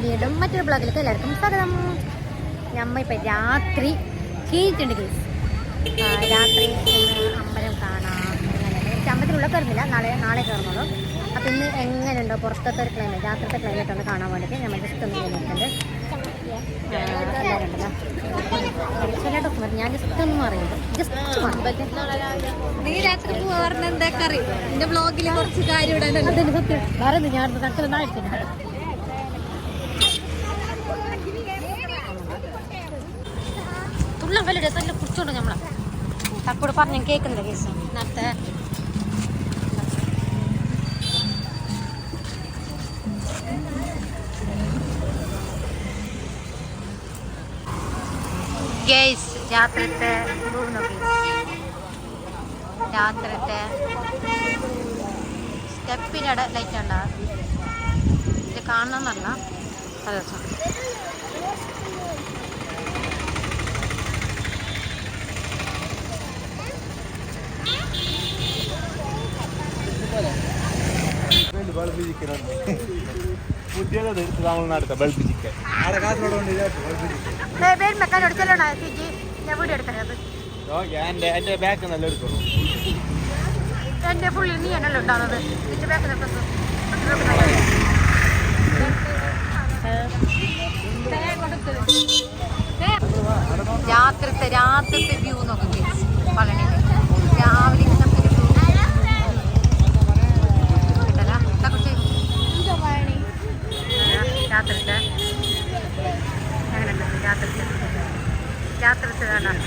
വീണ്ടും മറ്റൊരു ബ്ലോഗിലേക്ക് എല്ലാവർക്കും സ്വാഗതം. നമ്മൾ ഇപ്പം രാത്രി ചെയ്തിട്ടുണ്ട് കേസ്. രാത്രി അമ്പലം കാണാം. എനിക്ക് അമ്പലത്തിലുള്ള കയറുന്നില്ല, നാളെ കയറുന്നുള്ളൂ. അപ്പം ഇന്ന് എങ്ങനെയുണ്ടോ പുറത്തത്തെ ഒരു ക്ലൈമറ്റ്, രാത്രിത്തെ ക്ലൈമറ്റ് ഒന്ന് കാണാൻ വേണ്ടിയിട്ട് നമ്മൾ ജസ്റ്റ് ഒന്ന് ചെയ്യുന്നുണ്ട്. എല്ലാവരും ഉണ്ടല്ലോ ചില ഡോക്ടർ ഞാൻ ജസ്റ്റ് ഒന്നും അറിയുന്നത് നീ രാത്രി പോവാറുണ്ട് എന്താ കറി എന്റെ ബ്ലോഗിൽ കുറച്ച് കാര്യം വേറെ ഞാൻ കണക്കിലൊന്നായിട്ടില്ല. തുള്ളം വലിയ രസം കുറിച്ചോണ്ട് നമ്മളെ തക്കോട് പറഞ്ഞ് കേൾക്കുന്നില്ല കേസ്. നേരത്തെ ഗേസ് രാത്രിത്തെ രാത്രിത്തെ സ്റ്റെപ്പിനടെ ലൈറ്റ് ഉണ്ടോ ഇത് കാണണമെന്നല്ല രസം. തമിഴ്നാട് ബൾബ് ചിക്കൻ എന്റെ ബാക്ക് നല്ല എടുക്കണം. എന്റെ പുള്ളി നീ എന്നല്ലോ ഉണ്ടാകുന്നത് എന്റെ ബാക്ക് രാത്രിത്തെ വ്യൂ നോക്കി പളനി രാവിലെ രാത്രിത്തെ അങ്ങനെ രാത്രിത്തെ കാണാം.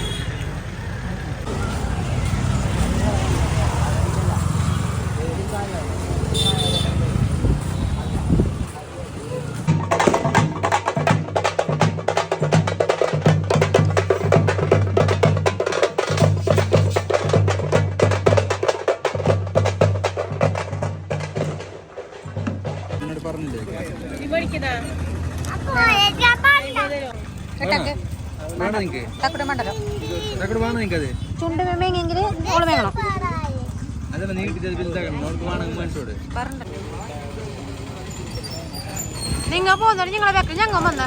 ചുണ്ട് മേങ്ങെങ്കിൽ ഓള് വേണം. നിങ്ങൾ പോകുന്നുണ്ട് ഞങ്ങളെ ബാക്കിൽ ഞങ്ങൾ വന്ന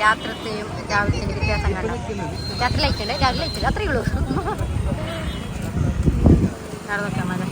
രാത്രിത്തെയും രാവിലത്തെ വ്യത്യാസം കണ്ടു. രാത്രി ലൈറ്റ് ഉണ്ട്, രാവിലെ ലൈറ്റ് ഇല്ല, അത്രയേ ഉള്ളൂ. നടന്നൊക്കെ മതി.